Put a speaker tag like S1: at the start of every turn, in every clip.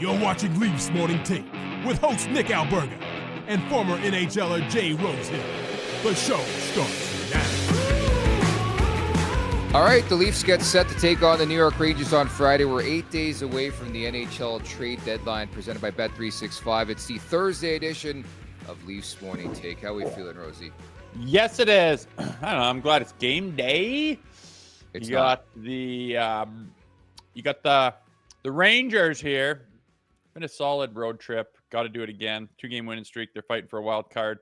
S1: You're watching Leafs Morning Take with host Nick Alberga and former NHLer Jay Rosehill. The show starts now.
S2: All right, the Leafs get set to take on the New York Rangers on Friday. We're 8 days away from the NHL trade deadline presented by Bet365. It's the Thursday edition of Leafs Morning Take. How are we feeling, Rosie?
S3: Yes, it is. I don't know. I'm glad it's game day.
S2: It's
S3: you got the Rangers here. Been a solid road trip. Got to do it again. 2-game winning streak. They're fighting for a wild card.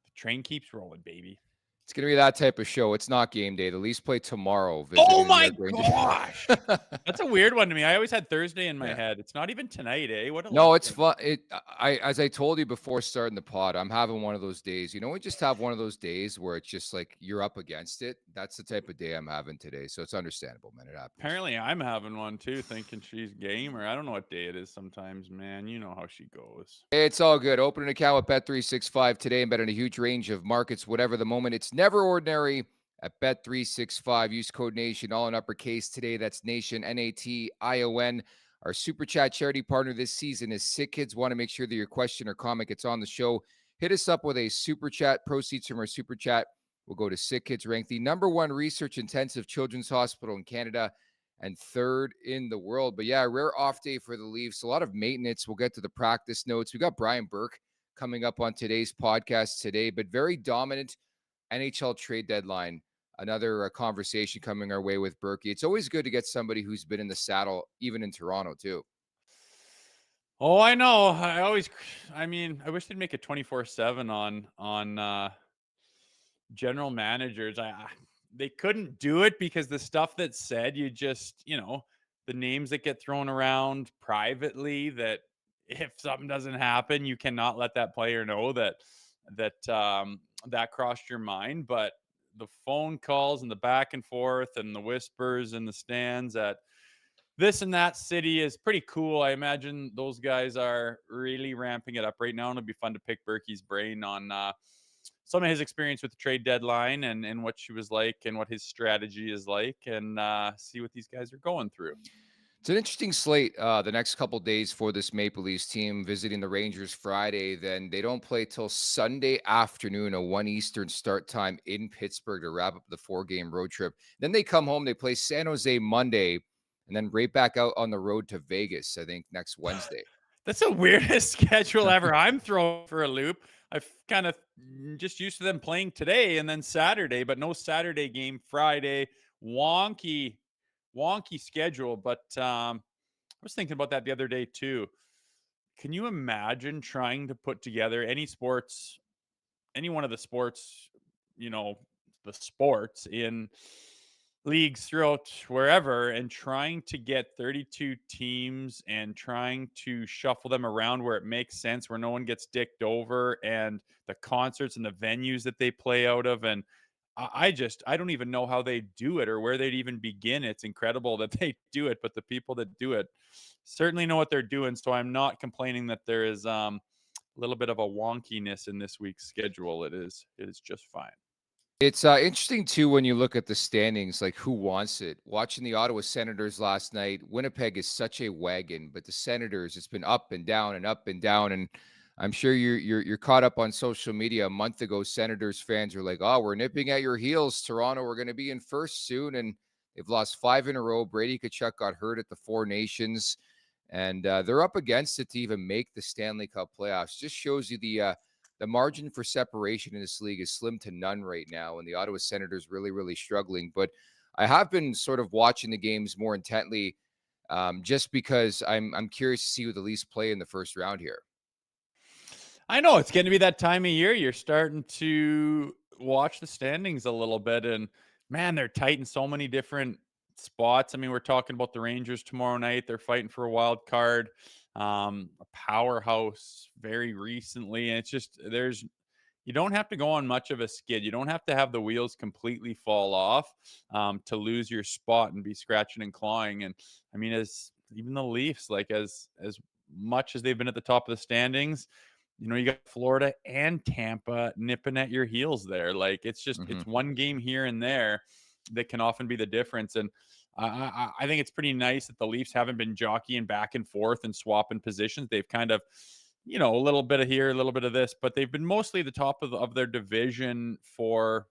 S3: The train keeps rolling, baby.
S2: It's going to be that type of show. It's not game day. The Leafs play tomorrow.
S3: Oh, my gosh. That's a weird one to me. I always had Thursday in my head. It's not even tonight, eh?
S2: No, it's fun. As I told you before starting the pod, I'm having one of those days. You know, we just have one of those days where it's just like you're up against it. That's the type of day I'm having today. So it's understandable, man. It happens.
S3: Apparently, I'm having one, too, thinking she's game, or I don't know what day it is sometimes, man. You know how she goes.
S2: It's all good. Open an account with Bet365 today and bet on a huge range of markets, whatever the moment. It's never ordinary at Bet365. Use code NATION, all in uppercase today. That's NATION, N-A-T-I-O-N. Our Super Chat charity partner this season is Sick Kids. Want to make sure that your question or comment gets on the show. Hit us up with a Super Chat. Proceeds from our Super Chat will go to Sick Kids, ranked the #1 research-intensive children's hospital in Canada and 3rd in the world. But yeah, rare off day for the Leafs. A lot of maintenance. We'll get to the practice notes. We got Brian Burke coming up on today's podcast today, but very dominant NHL trade deadline. Another conversation coming our way with Berkey. It's always good to get somebody who's been in the saddle, even in Toronto too.
S3: Oh, I know. I wish they'd make it 24/7 on general managers. They couldn't do it because the stuff that's said, you just, the names that get thrown around privately, that if something doesn't happen, you cannot let that player know that crossed your mind. But the phone calls and the back and forth and the whispers in the stands at this and that city is pretty cool. I imagine those guys are really ramping it up right now, and it'll be fun to pick Berkey's brain on some of his experience with the trade deadline and what she was like and what his strategy is like, and see what these guys are going through.
S2: It's an interesting slate the next couple days for this Maple Leafs team, visiting the Rangers Friday. Then they don't play till Sunday afternoon, a 1 Eastern start time in Pittsburgh to wrap up the 4-game road trip. Then they come home, they play San Jose Monday, and then right back out on the road to Vegas, I think, next Wednesday.
S3: That's the weirdest schedule ever. I'm thrown for a loop. I've kind of just used to them playing today and then Saturday, but no Saturday game Friday. Wonky schedule. But I was thinking about that the other day too. Can you imagine trying to put together any one of the sports, the sports in leagues throughout wherever, and trying to get 32 teams and trying to shuffle them around where it makes sense, where no one gets dicked over, and the concerts and the venues that they play out of. And I don't even know how they do it or where they'd even begin. It's incredible that they do it, but the people that do it certainly know what they're doing. So I'm not complaining that there is a little bit of a wonkiness in this week's schedule. It is just fine.
S2: It's interesting, too, when you look at the standings, like who wants it. Watching the Ottawa Senators last night, Winnipeg is such a wagon, but the Senators, it's been up and down and up and down. And I'm sure you're caught up on social media. A month ago, Senators fans were like, oh, we're nipping at your heels, Toronto. We're going to be in first soon. And they've lost 5 in a row. Brady Tkachuk got hurt at the Four Nations. And they're up against it to even make the Stanley Cup playoffs. Just shows you the margin for separation in this league is slim to none right now, and the Ottawa Senators really, really struggling. But I have been sort of watching the games more intently, just because I'm curious to see who the Leafs play in the first round here.
S3: I know it's going to be that time of year. You're starting to watch the standings a little bit, and man, they're tight in so many different spots. I mean, we're talking about the Rangers tomorrow night. They're fighting for a wild card. A powerhouse very recently, and it's just you don't have to go on much of a skid. You don't have to have the wheels completely fall off to lose your spot and be scratching and clawing. And I mean, as even the Leafs, like as much as they've been at the top of the standings, you got Florida and Tampa nipping at your heels there. Like it's just it's one game here and there that can often be the difference. And I think it's pretty nice that the Leafs haven't been jockeying back and forth and swapping positions. They've kind of, a little bit of here, a little bit of this, but they've been mostly the top of their division for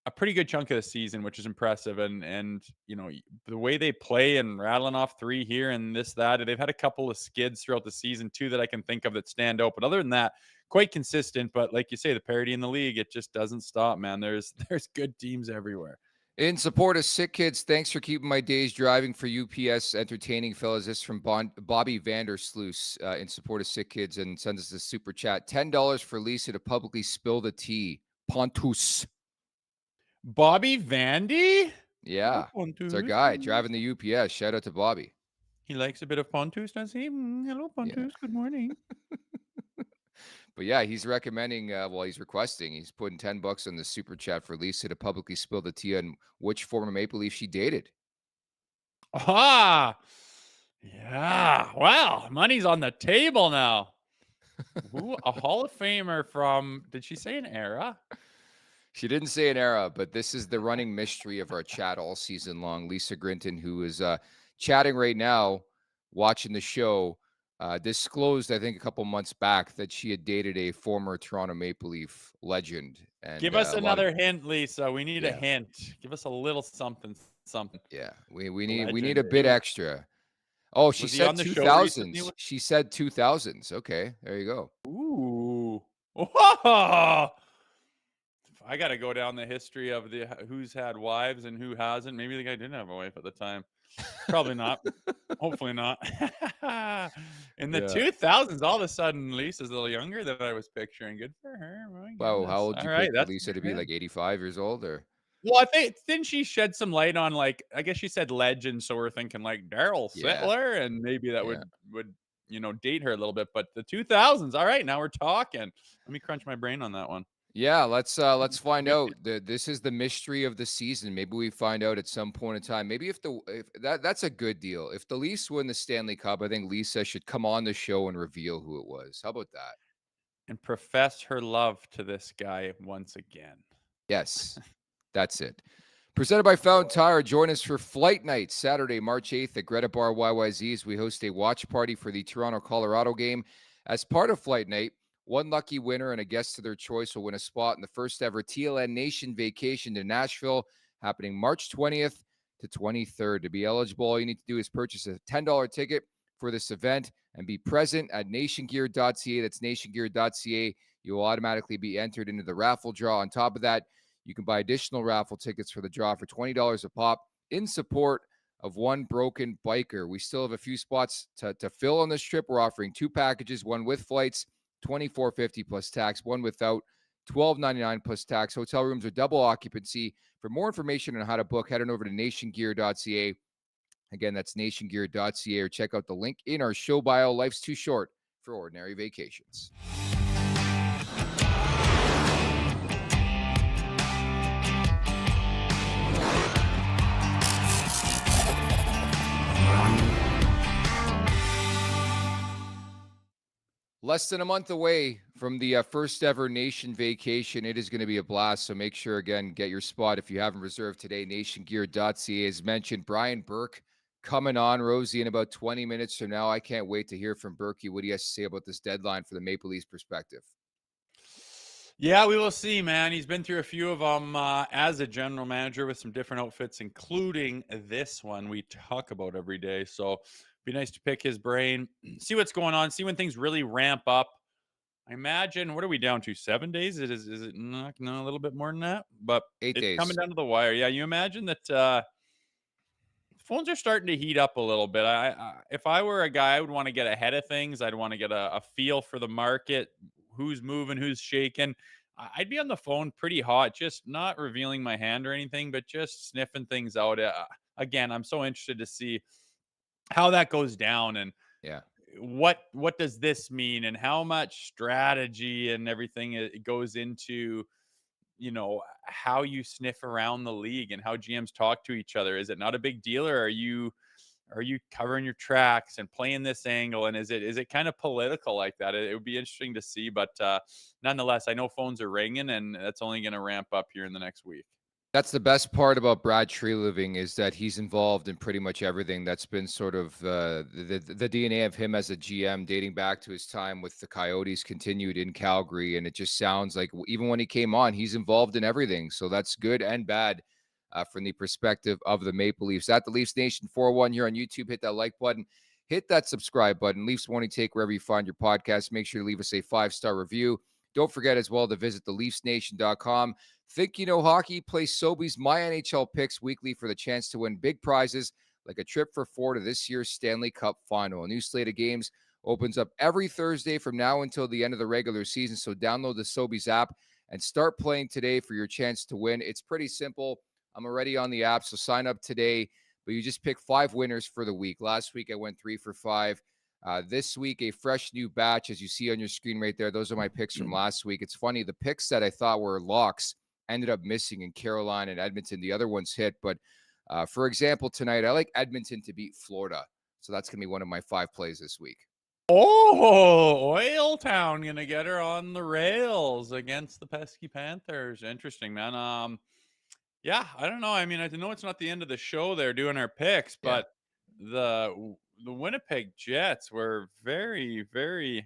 S3: a pretty good chunk of the season, which is impressive. And the way they play and rattling off three here and this, that, they've had a couple of skids throughout the season too that I can think of that stand out. But other than that, quite consistent. But like you say, the parity in the league, it just doesn't stop, man. There's good teams everywhere.
S2: In support of Sick Kids, thanks for keeping my days driving for UPS entertaining, fellas. This is from Bobby Vandersloos in support of Sick Kids and sends us a super chat. $10 for Lisa to publicly spill the tea. Pontus.
S3: Bobby Vandy?
S2: Yeah, it's our guy driving the UPS. Shout out to Bobby.
S3: He likes a bit of Pontus, does he? Hello, Pontus. Yeah. Good morning.
S2: But yeah, he's recommending, he's requesting, he's putting $10 on the super chat for Lisa to publicly spill the tea on which former Maple Leaf she dated.
S3: Ah, yeah. Well, money's on the table now. Who? A Hall of Famer from, did she say an era?
S2: She didn't say an era, but this is the running mystery of our chat all season long. Lisa Grinton, who is chatting right now, watching the show, disclosed, I think, a couple months back that she had dated a former Toronto Maple Leaf legend. And
S3: give us another hint, Lisa. We need a hint. Give us a little something.
S2: Yeah, we need a bit extra. Oh, she said 2000s. She said 2000s. Okay, there you go.
S3: Ooh. Whoa. I got to go down the history of who's had wives and who hasn't. Maybe the guy didn't have a wife at the time. Probably not. Hopefully not. In the 2000s, all of a sudden, Lisa's a little younger than I was picturing. Good for her.
S2: Wow, how old did you pick Lisa to be? Like 85 years old, or?
S3: Well, I think didn't she shed some light on, like, I guess she said legend, so we're thinking like Daryl Sittler, and maybe that would date her a little bit. But the 2000s, all right, now we're talking. Let me crunch my brain on that one.
S2: Yeah, let's find out. This is the mystery of the season. Maybe we find out at some point in time. Maybe if that's a good deal. If the Leafs win the Stanley Cup, I think Lisa should come on the show and reveal who it was. How about that?
S3: And profess her love to this guy once again.
S2: Yes, that's it. Presented by Fountain Tire. Join us for Flight Night, Saturday, March 8th at Greta Bar YYZ as we host a watch party for the Toronto-Colorado game. As part of Flight Night, one lucky winner and a guest to their choice will win a spot in the first ever TLN Nation vacation to Nashville, happening March 20th to 23rd. To be eligible, all you need to do is purchase a $10 ticket for this event and be present at nationgear.ca. That's nationgear.ca. You will automatically be entered into the raffle draw. On top of that, you can buy additional raffle tickets for the draw for $20 a pop in support of One Broken Biker. We still have a few spots to fill on this trip. We're offering 2 packages, one with flights, $24.50 plus tax, one without, $12.99 plus tax. Hotel rooms are double occupancy. For more information on how to book, head on over to nationgear.ca. Again, that's nationgear.ca, or check out the link in our show bio. Life's too short for ordinary vacations. Less than a month away from the first ever Nation vacation. It is going to be a blast. So make sure, again, get your spot if you haven't reserved today. Nationgear.ca. As mentioned, Brian Burke coming on, Rosie, in about 20 minutes from now. I can't wait to hear from Berkey what he has to say about this deadline for the Maple Leafs perspective.
S3: Yeah, we will see, man. He's been through a few of them as a general manager with some different outfits, including this one we talk about every day. So be nice to pick his brain, see what's going on, see when things really ramp up. I imagine, what are we down to? 7 days? Is it not a little bit more than that? But
S2: 8 days.
S3: It's coming down to the wire. Yeah, you imagine that phones are starting to heat up a little bit. If I were a guy, I would want to get ahead of things. I'd want to get a feel for the market, who's moving, who's shaking. I'd be on the phone pretty hot, just not revealing my hand or anything, but just sniffing things out. Again, I'm so interested to see how that goes down, and what does this mean, and how much strategy and everything it goes into, how you sniff around the league and how GMs talk to each other. Is it not a big deal, or are you covering your tracks and playing this angle? And is it kind of political like that? It would be interesting to see, but nonetheless, I know phones are ringing, and that's only going to ramp up here in the next week.
S2: That's the best part about Brad Treliving is that he's involved in pretty much everything. That's been sort of the DNA of him as a GM, dating back to his time with the Coyotes, continued in Calgary. And it just sounds like even when he came on, he's involved in everything. So that's good and bad from the perspective of the Maple Leafs. At the Leafs Nation 401 here on YouTube, hit that like button, hit that subscribe button. Leafs Morning Take wherever you find your podcast. Make sure to leave us a 5-star review. Don't forget as well to visit theleafsnation.com. Think you know hockey? Play Sobeys My NHL Picks weekly for the chance to win big prizes like a trip for 4 to this year's Stanley Cup Final. A new slate of games opens up every Thursday from now until the end of the regular season. So download the Sobeys app and start playing today for your chance to win. It's pretty simple. I'm already on the app, so sign up today. But you just pick 5 winners for the week. Last week I went 3 for 5. This week, a fresh new batch, as you see on your screen right there. Those are my picks from last week. It's funny, the picks that I thought were locks ended up missing in Carolina and Edmonton. The other ones hit. But for example, tonight, I like Edmonton to beat Florida. So that's going to be one of my 5 plays this week.
S3: Oh, Oil Town going to get her on the rails against the pesky Panthers. Interesting, man. Yeah, I don't know. I mean, I know it's not the end of the show. They're doing our picks, but the Winnipeg Jets were very, very, it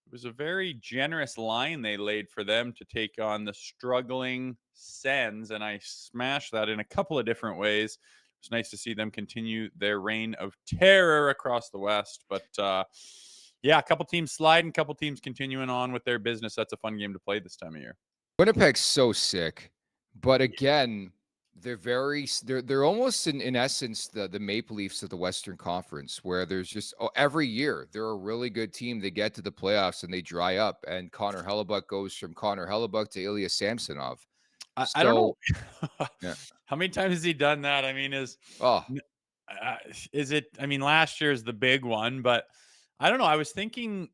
S3: was a very generous line they laid for them to take on the struggling Sens, and I smashed that in a couple of different ways. It's nice to see them continue their reign of terror across the West, but yeah, a couple teams sliding, a couple teams continuing on with their business. That's a fun game to play this time of year.
S2: Winnipeg's so sick, but again, they're almost in essence the Maple Leafs of the Western Conference, where there's just every year they're a really good team. They get to the playoffs and they dry up, and Connor Hellebuck goes from Connor Hellebuck to Ilya Samsonov.
S3: I don't know
S2: yeah.
S3: how many times has he done that. I mean, is it? I mean, last year is the big one, but I don't know. I was thinking.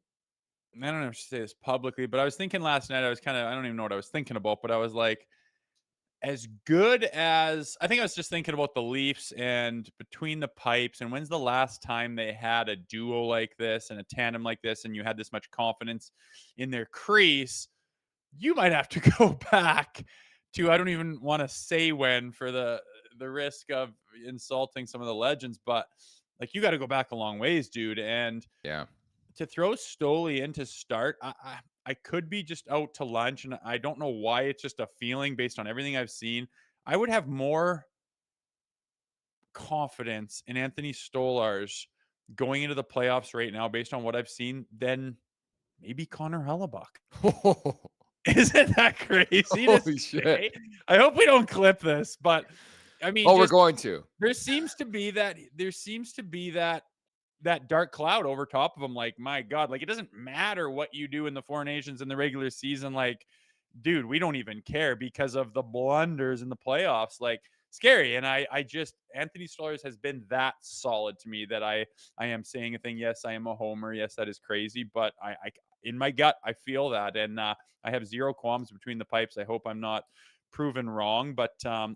S3: I don't know if I should say this publicly, but I was thinking last night. I don't even know what I was thinking about, but I was like, as good as I think I was just thinking about the Leafs and between the pipes, and when's the last time they had a duo like this and a tandem like this, and you had this much confidence in their crease? You might have to go back to, I don't even want to say when for the risk of insulting some of the legends, but like you got to go back a long ways, dude. And
S2: yeah.
S3: to throw Stoli in to start, I could be just out to lunch, and I don't know why. It's just a feeling based on everything I've seen. I would have more confidence in Anthony Stolarz going into the playoffs right now based on what I've seen than maybe Connor Hellebuck. Isn't that crazy?
S2: Holy shit.
S3: I hope we don't clip this, but I mean,
S2: we're going to.
S3: There seems to be that dark cloud over top of them. Like, my God, like it doesn't matter what you do in the Four Nations in the regular season. Like, dude, we don't even care because of the blunders in the playoffs. Like, scary. And I just, Anthony Stolarz has been that solid to me that I am saying a thing. Yes, I am a homer. Yes, that is crazy. But I in my gut, I feel that. And I have zero qualms between the pipes. I hope I'm not proven wrong. But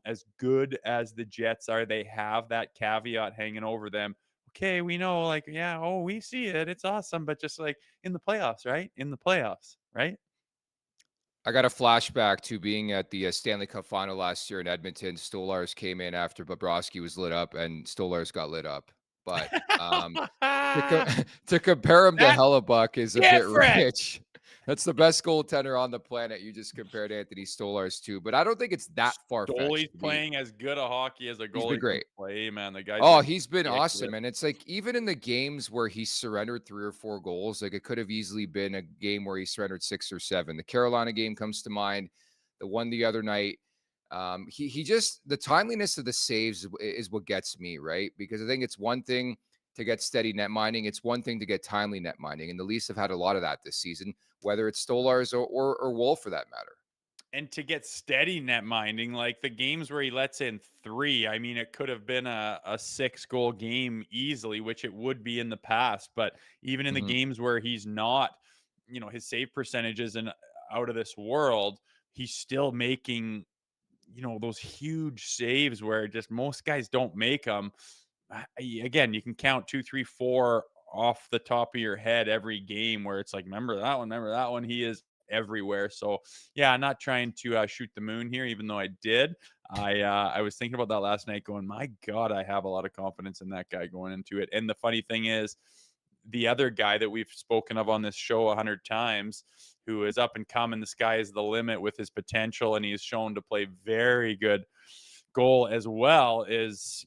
S3: as good as the Jets are, they have that caveat hanging over them. Okay, we know, like, yeah, oh, we see it. It's awesome. But just like in the playoffs, right? In the playoffs, right?
S2: I got a flashback to being at the Stanley Cup Final last year in Edmonton. Stolarz came in after Bobrovsky was lit up, and Stolarz got lit up. But to compare him to Hellebuck is a bit rich. That's the best goaltender on the planet. You just compared Anthony Stolarz to, but I don't think it's that far-fetched.
S3: Stoli's playing as good a hockey as a goalie.
S2: He's been great.
S3: Play, man. The guy.
S2: Oh, he's been awesome. And it's like, even in the games where he surrendered 3 or 4 goals, like it could have easily been a game where he surrendered 6 or 7. The Carolina game comes to mind, the one the other night. He just, the timeliness of the saves is what gets me, right? Because I think it's one thing to get steady net minding. It's one thing to get timely net minding. And the Leafs have had a lot of that this season, whether it's Stolarz or Wolf for that matter.
S3: And to get steady net minding, like the games where he lets in 3, I mean, it could have been a 6-goal game easily, which it would be in the past. But even in the games where he's not, his save percentages and out of this world, he's still making, those huge saves where just most guys don't make them. Again, you can count 2, 3, 4 off the top of your head every game where it's like, remember that one. He is everywhere. So yeah, I'm not trying to shoot the moon here, even though I did. I was thinking about that last night going, my God, I have a lot of confidence in that guy going into it. And the funny thing is, the other guy that we've spoken of on this show 100 times, who is up and coming, the sky is the limit with his potential, and he's shown to play very good goal as well, is,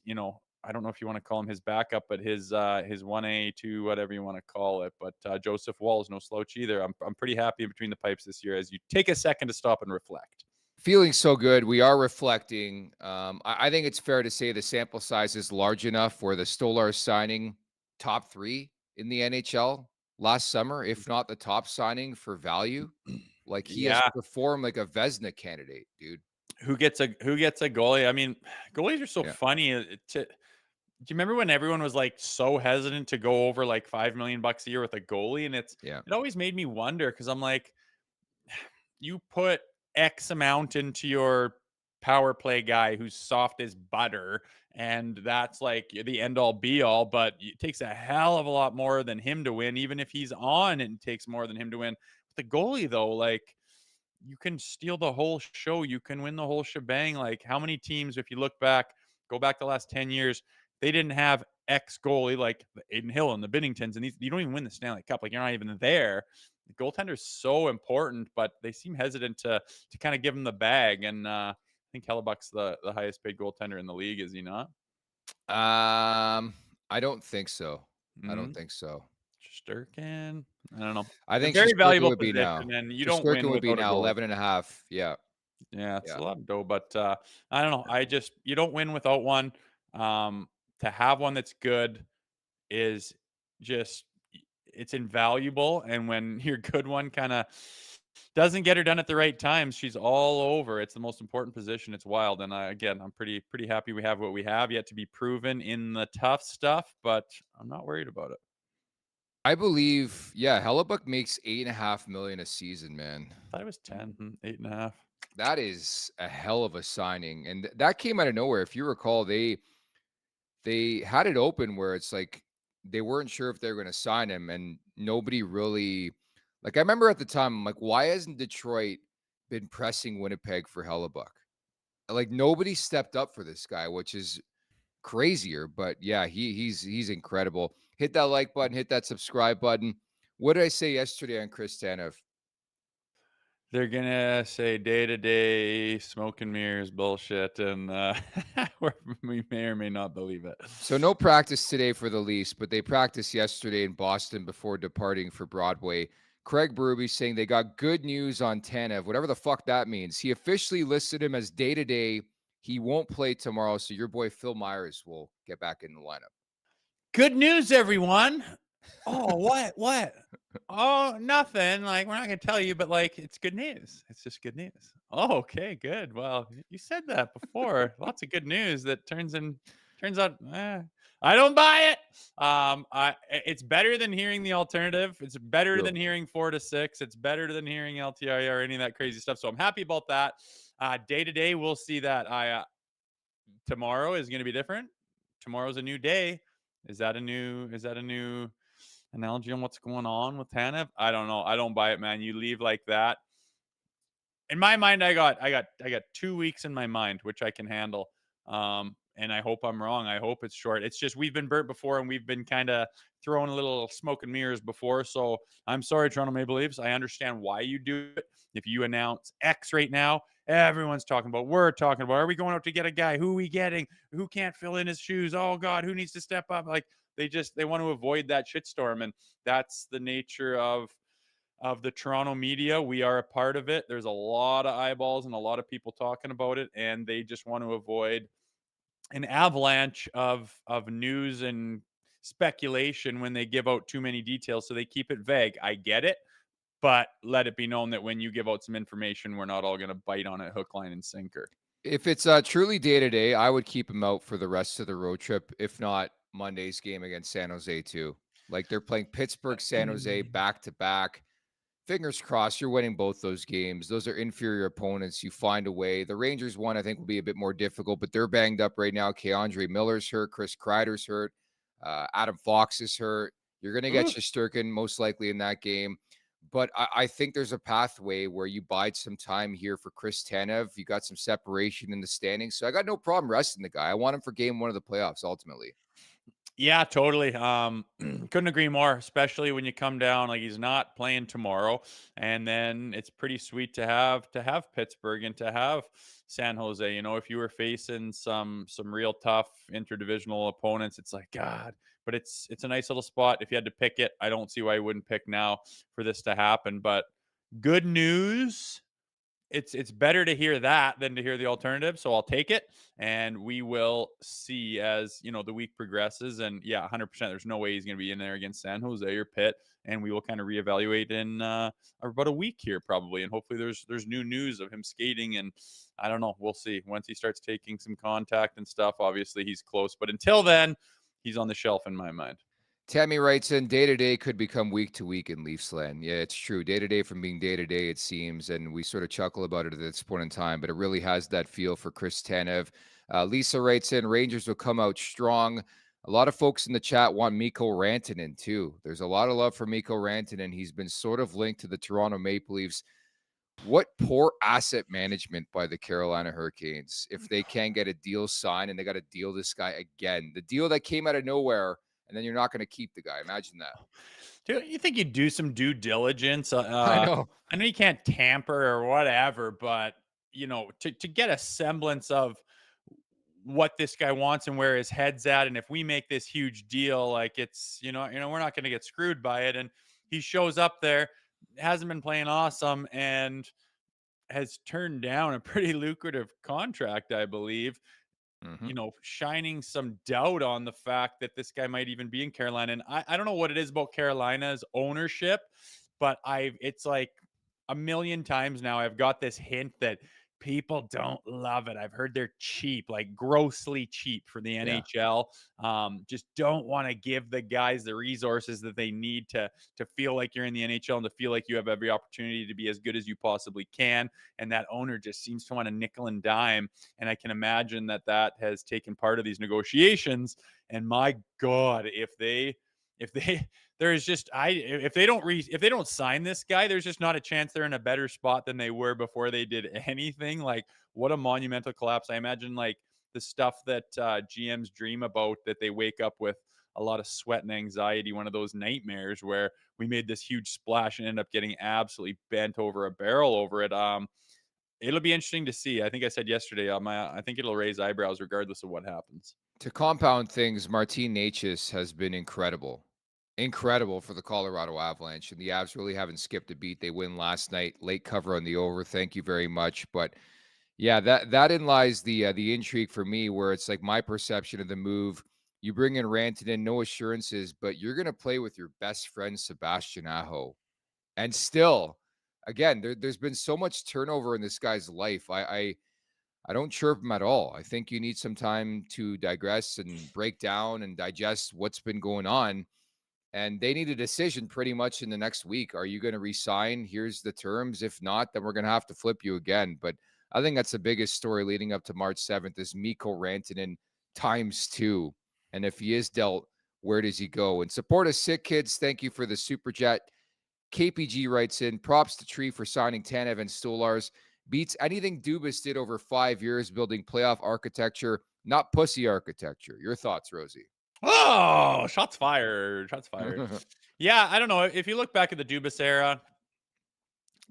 S3: I don't know if you want to call him his backup, but his 1A, 2, whatever you want to call it. But Joseph Woll is no slouch either. I'm pretty happy between the pipes this year as you take a second to stop and reflect.
S2: Feeling so good. We are reflecting. I think it's fair to say the sample size is large enough where the Stolar signing top 3 in the NHL last summer, if not the top signing for value. Like he has performed like a Vezina candidate, dude.
S3: Who gets a goalie? I mean, goalies are so funny. Do you remember when everyone was like so hesitant to go over like $5 million a year with a goalie? And it always made me wonder, because I'm like, you put X amount into your power play guy who's soft as butter, and that's like the end all be all, but it takes a hell of a lot more than him to win. Even if he's on, it takes more than him to win. With the goalie though, like, you can steal the whole show. You can win the whole shebang. Like, how many teams, if you go back the last 10 years, they didn't have X goalie like Aiden Hill and the Binningtons, and you don't even win the Stanley Cup. Like, you're not even there. The goaltender is so important, but they seem hesitant to kind of give him the bag. And I think Hellebuck's the highest paid goaltender in the league, is he not?
S2: I don't think so. I don't think so.
S3: Shesterkin, I don't know.
S2: I think
S3: very valuable
S2: would be now.
S3: And you don't win
S2: would be
S3: without a
S2: now
S3: goal.
S2: 11.5. Yeah.
S3: Yeah, it's a lot of dough, but I don't know. You don't win without one. To have one that's good is just, it's invaluable. And when your good one kind of doesn't get her done at the right time, she's all over. It's the most important position. It's wild. And again, I'm pretty happy we have what we have, yet to be proven in the tough stuff, but I'm not worried about it.
S2: I believe, Hellebuck makes $8.5 million a season, man.
S3: I thought it was 10, 8.5.
S2: That is a hell of a signing. And that came out of nowhere. If you recall, they had it open where it's like they weren't sure if they were going to sign him, and nobody really, like, I remember at the time, I'm like, why hasn't Detroit been pressing Winnipeg for Hellebuck? Like, nobody stepped up for this guy, which is crazier. But yeah, he's incredible. Hit that like button, hit that subscribe button. What did I say yesterday on Chris Tanev?
S3: They're gonna say day-to-day smoke and mirrors bullshit, and we may or may not believe it.
S2: So no practice today for the Leafs, but they practiced yesterday in Boston before departing for Broadway. Craig Berube saying they got good news on Tanev, whatever the fuck that means. He officially listed him as day-to-day. He won't play tomorrow, so your boy Phil Myers will get back in the lineup.
S3: Good news, everyone. Oh, what? Oh, nothing. Like, we're not going to tell you, but like, it's good news. It's just good news. Oh, okay, good. Well, you said that before. Lots of good news that turns out, I don't buy it. It's better than hearing the alternative. It's better than hearing 4 to 6. It's better than hearing LTIR or any of that crazy stuff. So I'm happy about that. Day to day, we'll see that. Tomorrow is going to be different. Tomorrow's a new day. Is that a new analogy on what's going on with Tanev? I don't know. I don't buy it, man. You leave like that. In my mind, I got 2 weeks in my mind, which I can handle. And I hope I'm wrong. I hope it's short. It's just, we've been burnt before, and we've been kind of throwing a little smoke and mirrors before. So I'm sorry, Toronto Maple Leafs. I understand why you do it. If you announce X right now, everyone's talking about, we're talking about, are we going out to get a guy? Who are we getting? Who can't fill in his shoes? Oh God, who needs to step up? Like, they want to avoid that shitstorm. And that's the nature of the Toronto media. We are a part of it. There's a lot of eyeballs and a lot of people talking about it, and they just want to avoid an avalanche of news and speculation when they give out too many details. So they keep it vague. I get it, but let it be known that when you give out some information, we're not all going to bite on it hook, line, and sinker.
S2: If it's truly day-to-day, I would keep him out for the rest of the road trip, if not Monday's game against San Jose too. Like, they're playing Pittsburgh, San Jose back-to-back. Fingers crossed you're winning both those games. Those are inferior opponents. You find a way. The Rangers one, I think, will be a bit more difficult, but they're banged up right now. Keandre Miller's hurt. Chris Kreider's hurt. Adam Fox is hurt. You're going to get Shesterkin most likely in that game. but I think there's a pathway where you bide some time here for Chris Tanev. You got some separation in the standings, so I got no problem resting the guy. I want him for game 1 of the playoffs ultimately.
S3: Yeah, totally. Couldn't agree more, especially when you come down like he's not playing tomorrow. And then it's pretty sweet to have Pittsburgh and to have San Jose. You know, if you were facing some real tough interdivisional opponents, it's like God, but it's a nice little spot. If you had to pick it, I don't see why you wouldn't pick now for this to happen. But good news, it's better to hear that than to hear the alternative. So I'll take it, and we will see as the week progresses. And yeah, 100%. There's no way he's going to be in there against San Jose or Pitt, and we will kind of reevaluate in about a week here probably. And hopefully there's new news of him skating, and I don't know. We'll see once he starts taking some contact and stuff. Obviously he's close, but until then, he's on the shelf in my mind.
S2: Tammy writes in, day-to-day could become week-to-week in Leafs land. Yeah, it's true. Day-to-day from being day-to-day, it seems, and we sort of chuckle about it at this point in time, but it really has that feel for Chris Tanev. Lisa writes in, Rangers will come out strong. A lot of folks in the chat want Mikko Rantanen, too. There's a lot of love for Mikko Rantanen. He's been sort of linked to the Toronto Maple Leafs. What poor asset management by the Carolina Hurricanes if they can't get a deal signed and they got to deal this guy again. The deal that came out of nowhere, and then you're not going to keep the guy. Imagine that.
S3: Dude, you think you'd do some due diligence?
S2: I know.
S3: I know you can't tamper or whatever, but to get a semblance of what this guy wants and where his head's at, and if we make this huge deal, like it's we're not going to get screwed by it. And he shows up there, hasn't been playing awesome, and has turned down a pretty lucrative contract, I believe. Shining some doubt on the fact that this guy might even be in Carolina. And I don't know what it is about Carolina's ownership, but it's like a million times now I've got this hint that people don't love it. I've heard they're cheap, like grossly cheap for the NHL. Just don't want to give the guys the resources that they need to feel like you're in the NHL and to feel like you have every opportunity to be as good as you possibly can. And that owner just seems to want a nickel and dime. And I can imagine that has taken part of these negotiations. And my God, if they if they don't sign this guy, there's just not a chance they're in a better spot than they were before they did anything. Like, what a monumental collapse. I imagine like the stuff that GMs dream about, that they wake up with a lot of sweat and anxiety, one of those nightmares where we made this huge splash and end up getting absolutely bent over a barrel over it. It'll be interesting to see. I think I said yesterday, I think it'll raise eyebrows regardless of what happens.
S2: To compound things, Martin Necas has been incredible for the Colorado Avalanche, and the Avs really haven't skipped a beat. They win last night, late cover on the over. Thank you very much. But yeah, that in lies the intrigue for me, where it's like my perception of the move. You bring in Rantanen, no assurances, but you're going to play with your best friend Sebastian Aho, and still, again, there's been so much turnover in this guy's life. I don't chirp him at all. I think you need some time to digress and break down and digest what's been going on. And they need a decision pretty much in the next week. Are you going to resign? Here's the terms. If not, then we're going to have to flip you again. But I think that's the biggest story leading up to March 7th is Mikko Rantanen ×2. And if he is dealt, where does he go? And support us, Sick Kids. Thank you for the super chat. KPG writes in, props to Tree for signing Tanev and Stolars. Beats anything Dubas did over 5 years building playoff architecture, not pussy architecture. Your thoughts, Rosie?
S3: Oh, shots fired. Shots fired. Yeah, I don't know. If you look back at the Dubas era,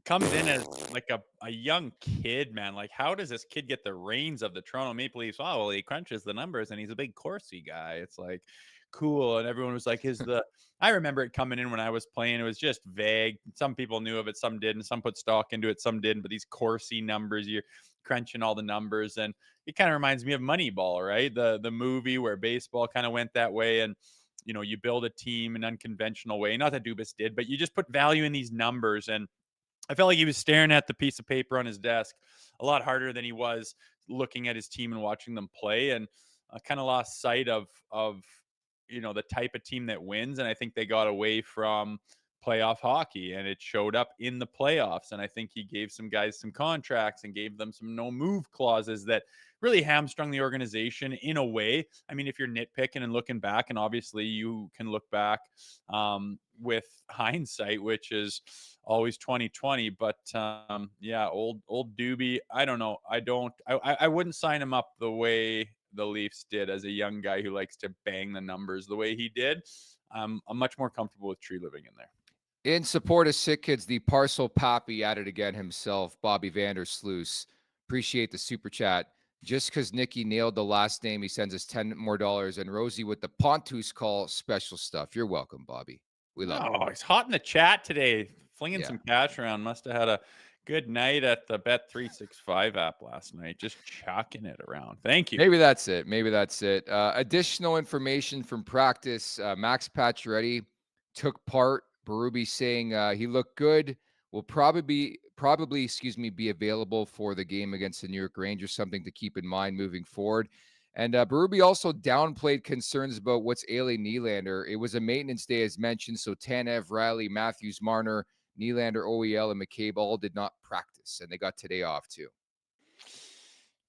S3: comes in as like a young kid, man. Like, how does this kid get the reins of the Toronto Maple Leafs? Oh, well, he crunches the numbers and he's a big Corsi guy. It's like cool. And everyone was like, I remember it coming in when I was playing. It was just vague. Some people knew of it, some didn't. Some put stock into it, some didn't. But these Corsi numbers, you're crunching all the numbers. And it kind of reminds me of Moneyball, right? The movie where baseball kind of went that way. And you build a team in an unconventional way. Not that Dubas did, but you just put value in these numbers. And I felt like he was staring at the piece of paper on his desk a lot harder than he was looking at his team and watching them play, and kind of lost sight of the type of team that wins. And I think they got away from playoff hockey, and it showed up in the playoffs. And I think he gave some guys some contracts and gave them some no move clauses that really hamstrung the organization in a way. I mean, if you're nitpicking and looking back, and obviously you can look back with hindsight, which is always 2020. But yeah, old Doobie. I don't know. I wouldn't sign him up the way the Leafs did as a young guy who likes to bang the numbers the way he did. I'm much more comfortable with Treliving in there.
S2: In support of Sick Kids, the Parcel Pappy at it again himself, Bobby Vandersloos. Appreciate the super chat. Just because Nikki nailed the last name, he sends us $10 more. And Rosie with the Pontus call special stuff. You're welcome, Bobby. We love it.
S3: Oh, he's hot in the chat today, flinging
S2: Yeah.
S3: some cash around. Must have had a good night at the Bet365 app last night, just chucking it around. Thank you.
S2: Maybe that's it. Additional information from practice. Max Pacioretty took part. Berube saying he looked good. Will probably be available for the game against the New York Rangers. Something to keep in mind moving forward. And Berube also downplayed concerns about what's ailing Nylander. It was a maintenance day, as mentioned. So Tanev, Riley, Matthews, Marner, Nylander, OEL, and McCabe all did not practice, and they got today off too.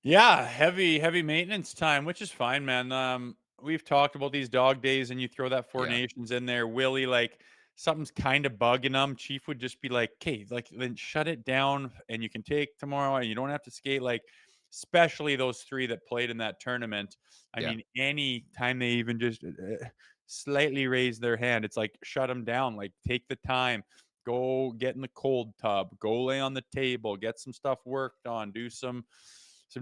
S3: Yeah, heavy maintenance time, which is fine, man. We've talked about these dog days, and you throw that Four Nations in there. Willie, like something's kind of bugging them. Chief would just be like, "Okay, like then shut it down, and you can take tomorrow, and you don't have to skate." Like, especially those three that played in that tournament. I mean, any time they even just slightly raise their hand, it's like shut them down. Like, take the time. Go get in the cold tub. Go lay on the table. Get some stuff worked on. Do some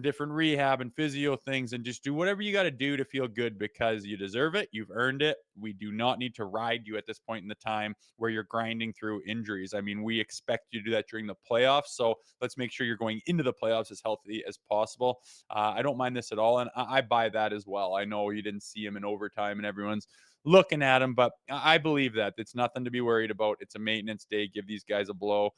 S3: different rehab and physio things, and just do whatever you got to do to feel good, because you deserve it. You've earned it. We do not need to ride you at this point in the time where you're grinding through injuries. I mean, we expect you to do that during the playoffs. So let's make sure you're going into the playoffs as healthy as possible. I don't mind this at all. And I buy that as well. I know you didn't see him in overtime and everyone's looking at him, but I believe that it's nothing to be worried about. It's a maintenance day. Give these guys a blow,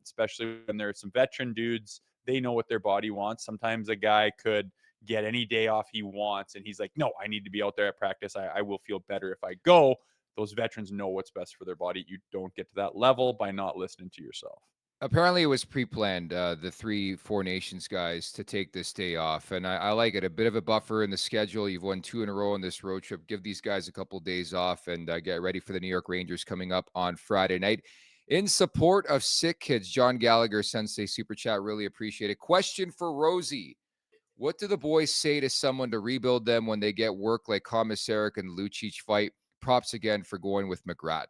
S3: especially when there's some veteran dudes. They know what their body wants. Sometimes a guy could get any day off he wants, and he's like, no, I need to be out there at practice. I will feel better if I go. Those veterans know what's best for their body. You don't get to that level by not listening to yourself.
S2: Apparently, it was pre-planned, the 3 Four Nations guys to take this day off, and I like it. A bit of a buffer in the schedule. You've won 2 in a row on this road trip. Give these guys a couple of days off and get ready for the New York Rangers coming up on Friday night. In support of Sick Kids, John Gallagher sends a super chat. Really appreciate it. Question for Rosie. What do the boys say to someone to rebuild them when they get work like Komisarek and Lucic fight? Props again for going with McGrattan.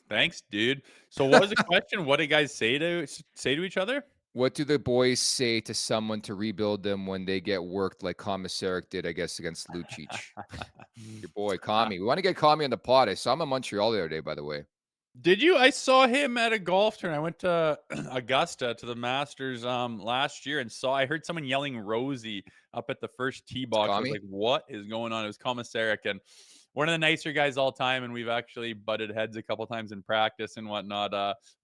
S3: Thanks, dude. So what was the question? What did guys say to each other?
S2: What do the boys say to someone to rebuild them when they get worked like Komisarek did, I guess, against Lucic? Your boy, Kami. We want to get Kami on the pod. I saw him in Montreal the other day, by the way.
S3: Did you? I saw him at a golf tournament. I went to Augusta to the Masters last year and I heard someone yelling Rosie up at the first tee box. I was like, what is going on? It was Komisarek, and one of the nicer guys all time, and we've actually butted heads a couple times in practice and whatnot.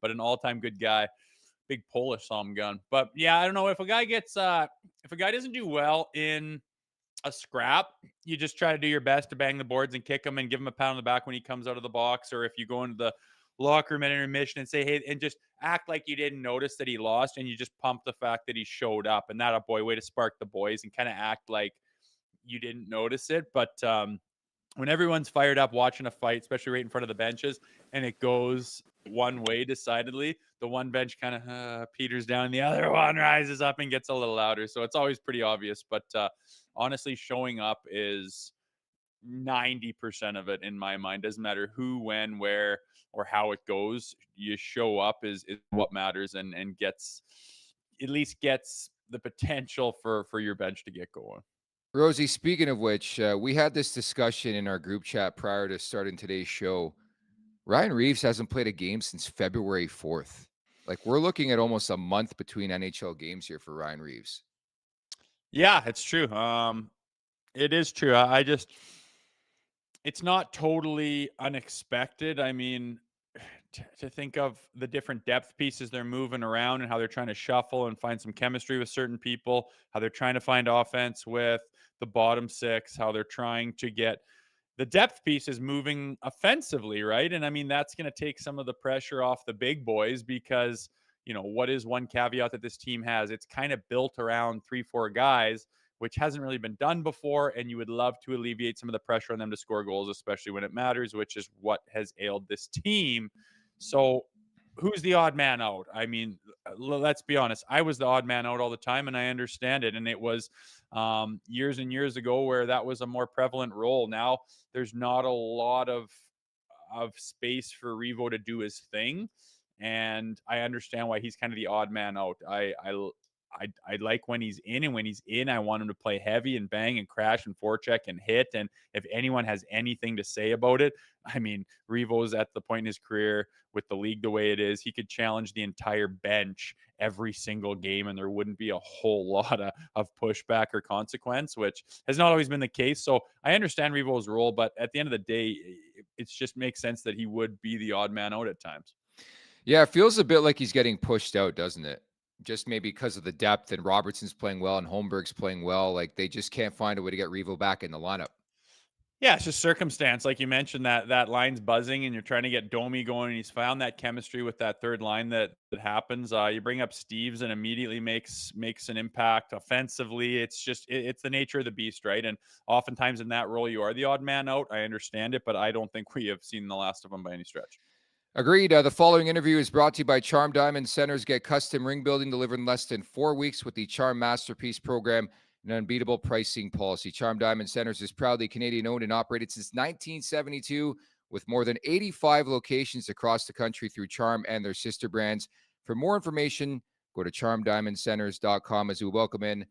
S3: But an all-time good guy. Big Polish Psalm gun. But yeah, I don't know if a guy doesn't do well in a scrap, you just try to do your best to bang the boards and kick him and give him a pat on the back when he comes out of the box. Or if you go into the locker room at intermission and say, hey, and just act like you didn't notice that he lost, and you just pump the fact that he showed up, and that a boy way to spark the boys and kind of act like you didn't notice it. But when everyone's fired up watching a fight, especially right in front of the benches, and it goes one way decidedly, the one bench kind of peters down and the other one rises up and gets a little louder. So it's always pretty obvious. But honestly, showing up is 90% of it in my mind. Doesn't matter who, when, where, or how it goes. You show up is what matters, and at least gets the potential for your bench to get going.
S2: Rosie, speaking of which, we had this discussion in our group chat prior to starting today's show. Ryan Reaves hasn't played a game since February 4th. Like, we're looking at almost a month between NHL games here for Ryan Reaves.
S3: Yeah, it's true. It is true. It's not totally unexpected. I mean, to think of the different depth pieces they're moving around and how they're trying to shuffle and find some chemistry with certain people, how they're trying to find offense with the bottom six, how they're trying to get the depth pieces moving offensively, right? And I mean, that's going to take some of the pressure off the big boys, because, what is one caveat that this team has? It's kind of built around 3-4 guys which hasn't really been done before. And you would love to alleviate some of the pressure on them to score goals, especially when it matters, which is what has ailed this team. So who's the odd man out? I mean, let's be honest. I was the odd man out all the time, and I understand it. And it was years and years ago where that was a more prevalent role. Now there's not a lot of space for Revo to do his thing, and I understand why he's kind of the odd man out. I like when he's in, and when he's in, I want him to play heavy and bang and crash and forecheck and hit. And if anyone has anything to say about it, I mean, Revo's at the point in his career with the league the way it is, he could challenge the entire bench every single game, and there wouldn't be a whole lot of pushback or consequence, which has not always been the case. So I understand Revo's role, but at the end of the day, it just makes sense that he would be the odd man out at times.
S2: Yeah, it feels a bit like he's getting pushed out, doesn't it? Just maybe because of the depth, and Robertson's playing well and Holmberg's playing well. Like, they just can't find a way to get Revo back in the lineup.
S3: Yeah, it's just circumstance. Like you mentioned, that line's buzzing and you're trying to get Domi going, and he's found that chemistry with that third line that happens. You bring up Steves and immediately makes an impact offensively. It's just it's the nature of the beast, right? And oftentimes in that role, you are the odd man out. I understand it, but I don't think we have seen the last of him by any stretch.
S2: Agreed. The following interview is brought to you by Charm Diamond Centers. Get custom ring building delivered in less than 4 weeks with the Charm Masterpiece Program, an unbeatable pricing policy. Charm Diamond Centers is proudly Canadian-owned and operated since 1972 with more than 85 locations across the country through Charm and their sister brands. For more information, go to charmdiamondcenters.com as we welcome in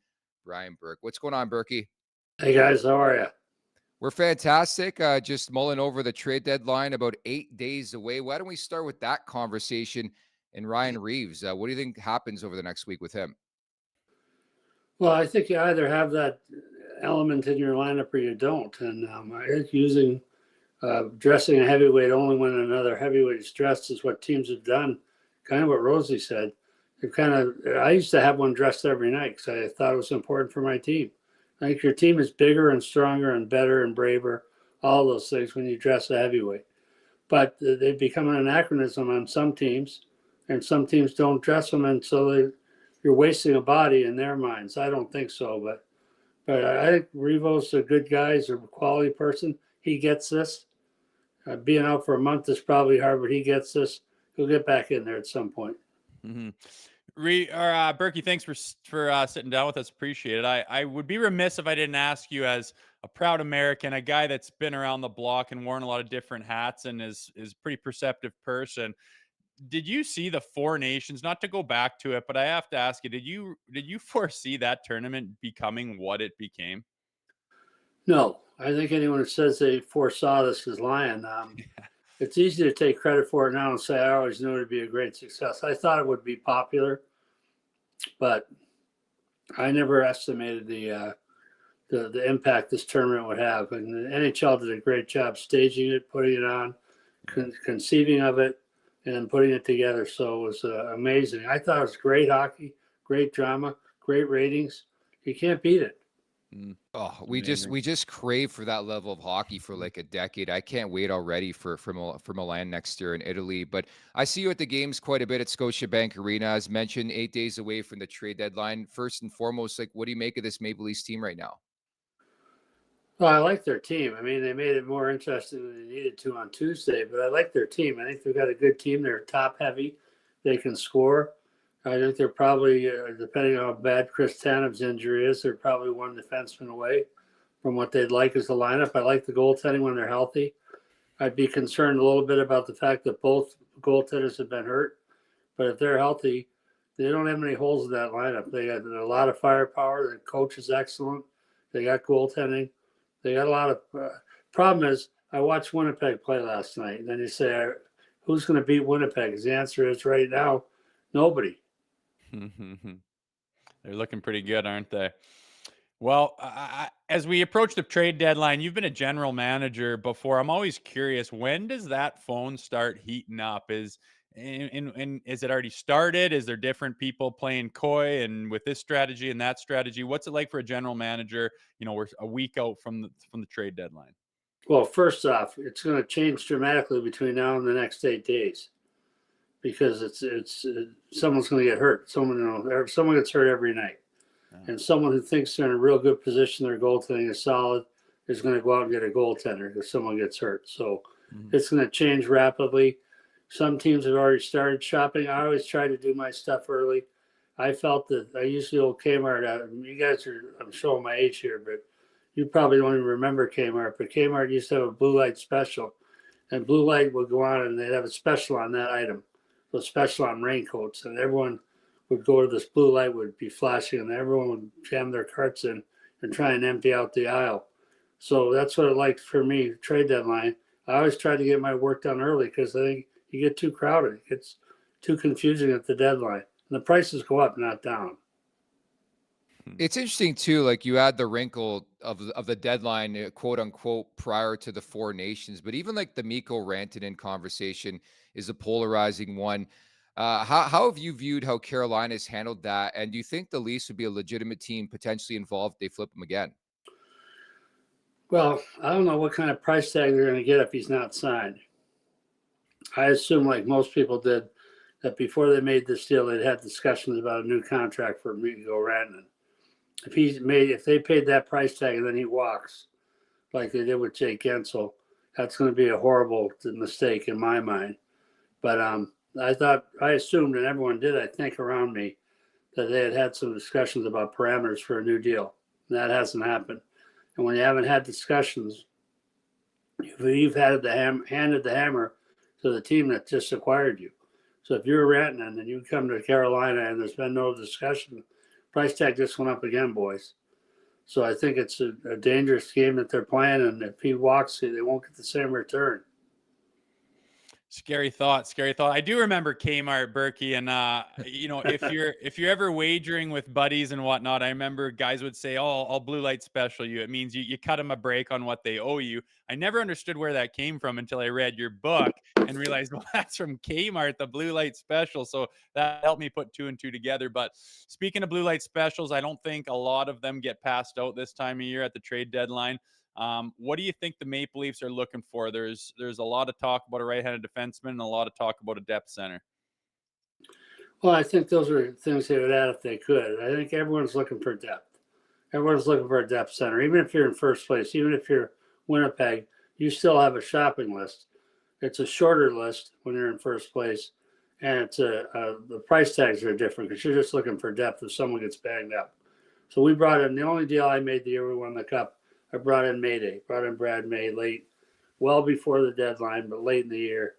S2: Brian Burke. What's going on, Berkey?
S4: Hey, guys. How are you?
S2: We're fantastic. Just mulling over the trade deadline, about 8 days away. Why don't we start with that conversation and Ryan Reaves? What do you think happens over the next week with him?
S4: Well, I think you either have that element in your lineup or you don't. And I think using dressing a heavyweight only when another heavyweight is dressed is what teams have done. Kind of what Rosie said. I used to have one dressed every night because I thought it was important for my team. I think your team is bigger and stronger and better and braver, all those things when you dress a heavyweight. But they become an anachronism on some teams, and some teams don't dress them, and so you're wasting a body in their minds. I don't think so, but I think Revo's a good guy. He's a quality person. He gets this. Being out for a month is probably hard, but he gets this. He'll get back in there at some point.
S3: Mm-hmm. Berkey, thanks for sitting down with us. Appreciate it. I would be remiss if I didn't ask you, as a proud American, a guy that's been around the block and worn a lot of different hats and is a pretty perceptive person. Did you see the Four Nations? Not to go back to it, but I have to ask you: did you foresee that tournament becoming what it became?
S4: No, I think anyone who says they foresaw this is lying. It's easy to take credit for it now and say, I always knew it would be a great success. I thought it would be popular, but I never estimated the impact this tournament would have. And the NHL did a great job staging it, putting it on, conceiving of it, and then putting it together. So it was amazing. I thought it was great hockey, great drama, great ratings. You can't beat it.
S2: Oh, we just crave for that level of hockey for like a decade. I can't wait already for Milan next year in Italy. But I see you at the games quite a bit at Scotiabank Arena. As mentioned, 8 days away from the trade deadline. First and foremost, like, what do you make of this Maple Leafs team right now?
S4: Well, I like their team. I mean, they made it more interesting than they needed to on Tuesday, but I like their team. I think they've got a good team. They're top heavy. They can score. I think they're probably, depending on how bad Chris Tanev's injury is, they're probably one defenseman away from what they'd like as a lineup. I like the goaltending when they're healthy. I'd be concerned a little bit about the fact that both goaltenders have been hurt. But if they're healthy, they don't have many holes in that lineup. They got a lot of firepower. The coach is excellent. They got goaltending. They got a lot of problem is, I watched Winnipeg play last night. And then you say, who's going to beat Winnipeg? The answer is right now, nobody.
S3: They're looking pretty good, aren't they? Well, as we approach the trade deadline, you've been a general manager before. I'm always curious, when does that phone start heating up? Is it already started? Is there different people playing coy and with this strategy and that strategy? What's it like for a general manager? You know, we're a week out from the trade deadline.
S4: Well, first off, it's going to change dramatically between now and the next 8 days. Because it's someone's going to get hurt. Someone gets hurt every night. And someone who thinks they're in a real good position, their goaltending is solid, is going to go out and get a goaltender if someone gets hurt. So it's going to change rapidly. Some teams have already started shopping. I always try to do my stuff early. I felt that I used the old Kmart out. You guys are, I'm showing my age here, but you probably don't even remember Kmart. But Kmart used to have a blue light special. And blue light would go on and they'd have a special on that item. So special on raincoats. And everyone would go to this blue light, would be flashing, and everyone would jam their carts in and try and empty out the aisle. So that's what it liked for me, trade deadline. I always try to get my work done early because I think you get too crowded. It gets too confusing at the deadline. And the prices go up, not down.
S2: It's interesting too, like you add the wrinkle of the deadline, quote unquote, prior to the Four Nations, but even like the Mikko Rantanen conversation is a polarizing one. How have you viewed how Carolina's handled that? And do you think the Leafs would be a legitimate team potentially involved if they flip him again?
S4: Well, I don't know what kind of price tag they're going to get if he's not signed. I assume, like most people did, that before they made this deal, they'd had discussions about a new contract for Mikko Rantanen. If they paid that price tag and then he walks, like they did with Jake Gensel, that's going to be a horrible mistake in my mind. But I assumed, and everyone did, I think, around me, that they had had some discussions about parameters for a new deal. And that hasn't happened. And when you haven't had discussions, you've handed the hammer to the team that just acquired you. So if you're Rantanen and you come to Carolina and there's been no discussion, price tag just went up again, boys. So I think it's a dangerous game that they're playing, and if he walks, they won't get the same return.
S3: Scary thought. I do remember Kmart, Berkey, and if you're ever wagering with buddies and whatnot, I remember guys would say, "Oh, I'll blue light special you." It means you cut them a break on what they owe you. I never understood where that came from until I read your book and realized, well, that's from Kmart, the blue light special. So that helped me put two and two together. But speaking of blue light specials, I don't think a lot of them get passed out this time of year at the trade deadline. What do you think the Maple Leafs are looking for? There's a lot of talk about a right-handed defenseman and a lot of talk about a depth center.
S4: Well, I think those are things they would add if they could. I think everyone's looking for depth. Everyone's looking for a depth center. Even if you're in first place, even if you're Winnipeg, you still have a shopping list. It's a shorter list when you're in first place, and it's the price tags are different because you're just looking for depth if someone gets banged up. So we brought in, the only deal I made the year we won the Cup, I brought in Brad May late, well before the deadline, but late in the year,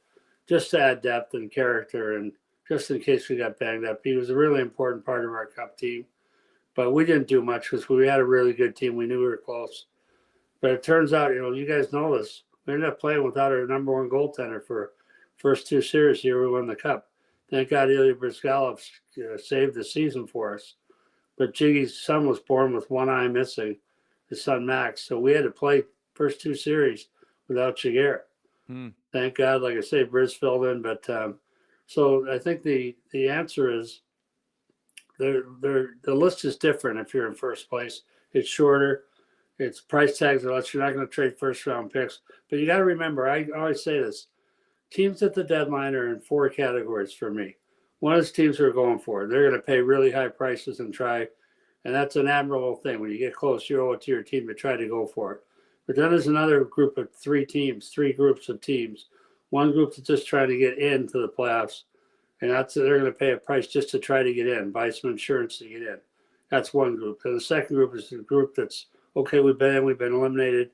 S4: just to add depth and character and just in case we got banged up. He was a really important part of our Cup team, but we didn't do much because we had a really good team. We knew we were close. But it turns out, you guys know this, we ended up playing without our number one goaltender for first two series here we won the Cup. Thank God Ilya Bryzgalov saved the season for us. But Jiggy's son was born with one eye missing, his son Max. So we had to play first two series without Chiguera. Thank God, like I say, Briz filled in. But so I think the answer is the list is different if you're in first place. It's shorter. It's price tags are less. You're not going to trade first round picks. But you got to remember, I always say this, teams at the deadline are in four categories for me. One is teams who are going for it. They're going to pay really high prices and try. And that's an admirable thing. When you get close, you owe it to your team to try to go for it. But then there's another group of three groups of teams. One group that's just trying to get into the playoffs. And they're going to pay a price just to try to get in, buy some insurance to get in. That's one group. And the second group is the group that's, okay, we've been eliminated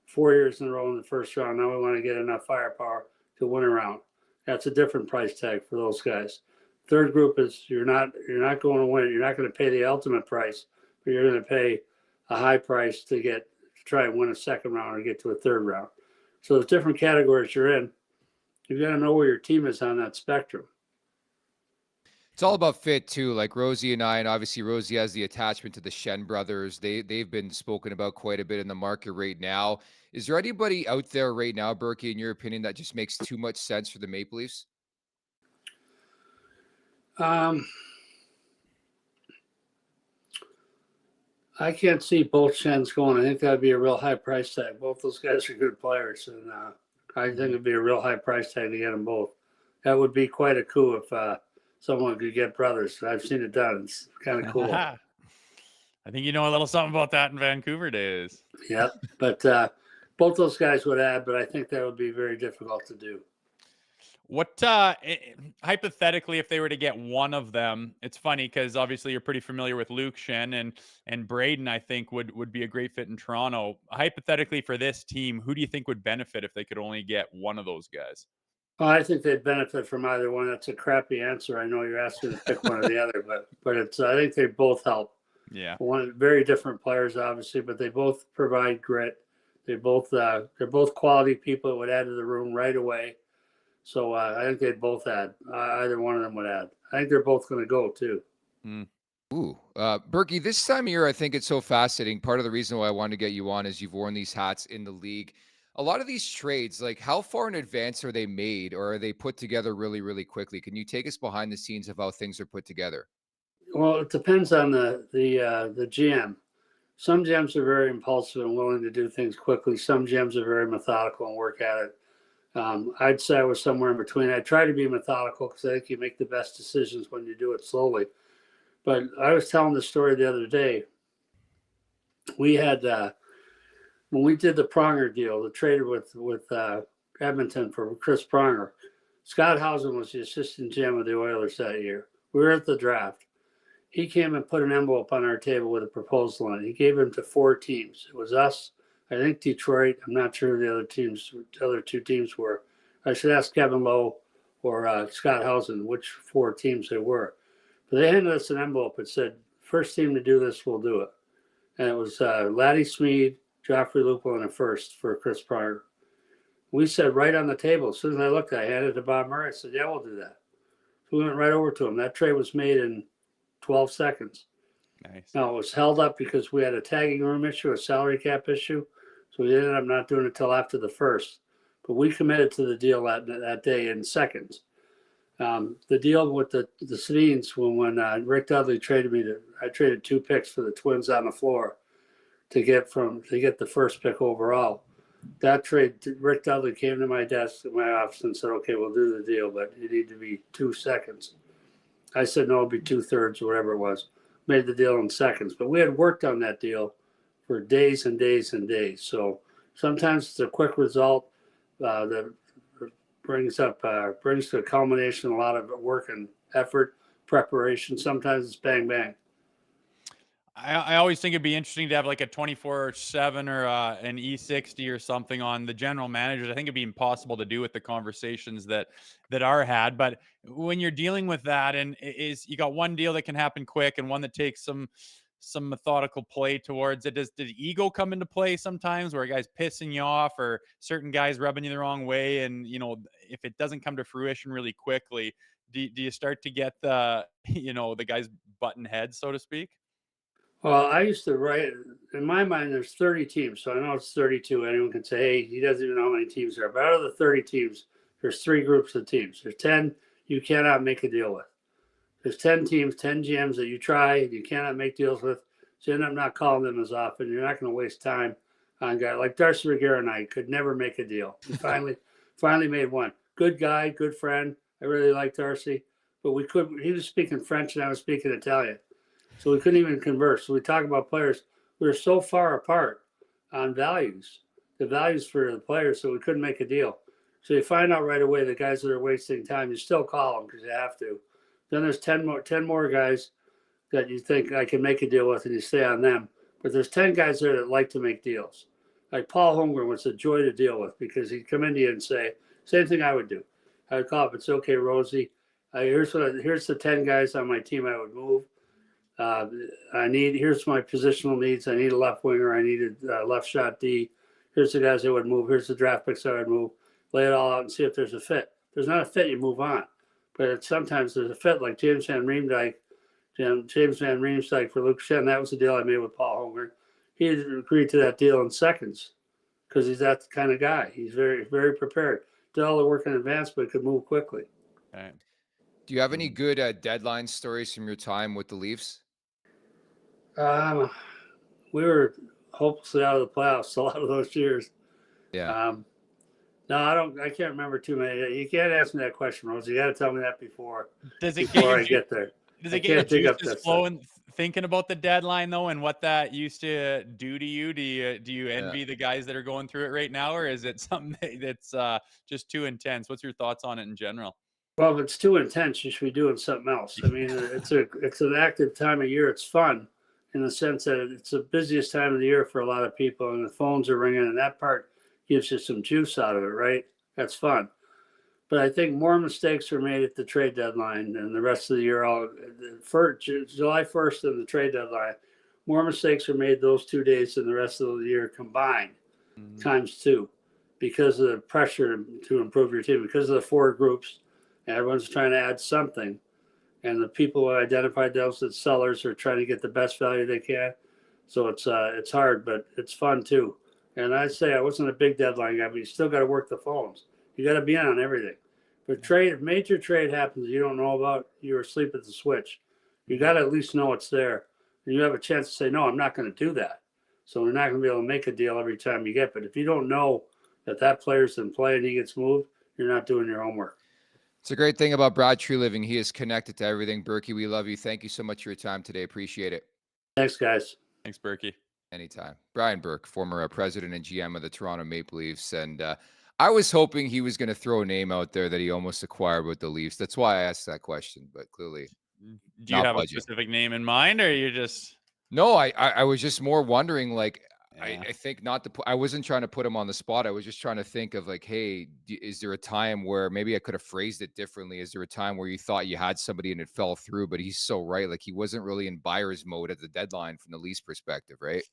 S4: 4 years in a row in the first round. Now we want to get enough firepower to win a round. That's a different price tag for those guys. Third group is you're not going to win. You're not going to pay the ultimate price, but you're going to pay a high price to try and win a second round or get to a third round. So there's different categories you're in. You've got to know where your team is on that spectrum.
S2: It's all about fit too. Like Rosie and I, and obviously Rosie has the attachment to the Shen brothers. They've been spoken about quite a bit in the market right now. Is there anybody out there right now, Berkey, in your opinion, that just makes too much sense for the Maple Leafs?
S4: I can't see both Shens going. I think that'd be a real high price tag. Both those guys are good players, and I think it'd be a real high price tag to get them both. That would be quite a coup if someone could get brothers. I've seen it done. It's kind of cool.
S3: I think you know a little something about that in Vancouver days.
S4: Yeah, but both those guys would add, but I think that would be very difficult to do.
S3: What hypothetically, if they were to get one of them, it's funny because obviously you're pretty familiar with Luke Shen and Braden. I think would be a great fit in Toronto. Hypothetically, for this team, who do you think would benefit if they could only get one of those guys?
S4: Well, I think they'd benefit from either one. That's a crappy answer. I know you're asking to pick one or the other, but it's I think they both help.
S3: Yeah,
S4: One very different players, obviously, but they both provide grit. They're both quality people that would add to the room right away. So I think they'd both add. Either one of them would add. I think they're both going to go too.
S2: Ooh, Berkey, this time of year, I think it's so fascinating. Part of the reason why I wanted to get you on is you've worn these hats in the league. A lot of these trades, like how far in advance are they made, or are they put together really, really quickly? Can you take us behind the scenes of how things are put together?
S4: Well, it depends on the GM. Some GMs are very impulsive and willing to do things quickly. Some GMs are very methodical and work at it. I'd say I was somewhere in between. I try to be methodical because I think you make the best decisions when you do it slowly. But I was telling the story the other day. We had when we did the Pronger deal, the trade with Edmonton for Chris Pronger. Scott Housen was the assistant GM of the Oilers that year. We were at the draft. He came and put an envelope on our table with a proposal on it. He gave them to 4 teams. It was us, I think Detroit. I'm not sure who the other 2 teams were. I should ask Kevin Lowe or Scott Housen which 4 teams they were. But they handed us an envelope that said, first team to do this, we'll do it. And it was Laddie Smead, Joffrey Lupul, and a first for Chris Pronger. We said right on the table, as soon as I looked, I handed it to Bob Murray. I said, yeah, we'll do that. So we went right over to him. That trade was made in 12 seconds.
S3: nice.
S4: Now, it was held up because we had a tagging room issue, a salary cap issue. So we ended up not doing it until after the first. But we committed to the deal that day in seconds. The deal with the Sedins, when Rick Dudley traded me, I traded 2 picks for the Twins on the floor to get the first pick overall. That trade, Rick Dudley came to my desk at my office and said, okay, we'll do the deal, but it need to be 2 seconds. I said, no, it'll be 2/3 or whatever it was. Made the deal in seconds. But we had worked on that deal for days and days and days. So sometimes it's a quick result that brings to a culmination a lot of work and effort, preparation. Sometimes it's bang, bang.
S3: I always think it'd be interesting to have like a 24/7 or an E60 or something on the general managers. I think it'd be impossible to do with the conversations that are had. But when you're dealing with that, and is you got one deal that can happen quick and one that takes some methodical play towards it. Does ego come into play sometimes, where a guy's pissing you off or certain guys rubbing you the wrong way, and if it doesn't come to fruition really quickly, do you start to get the the guy's button heads, so to speak?
S4: Well, I used to write, in my mind, there's 30 teams. So I know it's 32. Anyone can say, hey, he doesn't even know how many teams there are. But out of the 30 teams, there's 3 groups of teams. There's 10 you cannot make a deal with. There's 10 teams, 10 GMs that you try, you cannot make deals with. So you end up not calling them as often. You're not going to waste time on guys like Darcy Reguera and I could never make a deal. We finally made one. Good guy, good friend. I really like Darcy, but he was speaking French and I was speaking Italian. So we couldn't even converse. So we talk about players. We were so far apart on values, the values for the players, so we couldn't make a deal. So you find out right away the guys that are wasting time, you still call them because you have to. Then there's 10 more guys that you think I can make a deal with, and you stay on them. But there's 10 guys there that like to make deals. Like Paul Holmgren was a joy to deal with because he'd come into you and say, same thing I would do. I would call up, it's okay, Rosie. Here's the 10 guys on my team I would move. Here's my positional needs. I need a left winger. I need a left shot D. Here's the guys I would move. Here's the draft picks I would move. Lay it all out and see if there's a fit. If there's not a fit, you move on. But sometimes there's a fit, like James Van Riemsdyk for Luke Shen. That was the deal I made with Paul Holmgren. He agreed to that deal in seconds because he's that kind of guy. He's very, very prepared. Did all the work in advance, but could move quickly.
S3: Right.
S2: Do you have any good deadline stories from your time with the Leafs?
S4: We were hopelessly out of the playoffs a lot of those years.
S2: Yeah.
S4: No, I can't remember too many. You can't ask me that question, Rose. You got to tell me that before
S3: Does it
S4: I get there.
S3: Does
S4: I
S3: it get your
S4: can't dig up
S3: juices
S4: that stuff.
S3: flowing thinking about the deadline though, and what that used to do to you? Do you
S2: Yeah.
S3: envy the guys that are going through it right now, or is it something that's just too intense? What's your thoughts on it in general?
S4: Well, if it's too intense, you should be doing something else. I mean, it's an active time of year. It's fun in the sense that it's the busiest time of the year for a lot of people, and the phones are ringing, and that part gives you some juice out of it, right? That's fun. But I think more mistakes were made at the trade deadline and the rest of the year. For July 1st and the trade deadline, more mistakes were made those 2 days than the rest of the year combined, times two, because of the pressure to improve your team, because of the four groups. And everyone's trying to add something. And the people who identified themselves as sellers are trying to get the best value they can. So it's hard, but it's fun too. And I say I wasn't a big deadline guy, but you still got to work the phones. You got to be on everything. But if major trade happens you don't know about, you're asleep at the switch. You got to at least know it's there. And you have a chance to say, no, I'm not going to do that. So we're not going to be able to make a deal every time you get. But if you don't know that player's in play and he gets moved, you're not doing your homework.
S2: It's a great thing about Brad Treliving. He is connected to everything. Berkey, we love you. Thank you so much for your time today. Appreciate it.
S4: Thanks, guys.
S3: Thanks, Berkey.
S2: Anytime. Brian Burke, former president and GM of the Toronto Maple Leafs. And I was hoping he was going to throw a name out there that he almost acquired with the Leafs. That's why I asked that question, but clearly
S3: Do you have a specific name in mind, or you just...
S2: No, I was just more wondering, like,
S3: Yeah.
S2: I think not to put, I wasn't trying to put him on the spot. I was just trying to think of like, hey, is there a time where maybe I could have phrased it differently? Is there a time where you thought you had somebody and it fell through? But he's so right. Like he wasn't really in buyer's mode at the deadline from the Leafs perspective, right?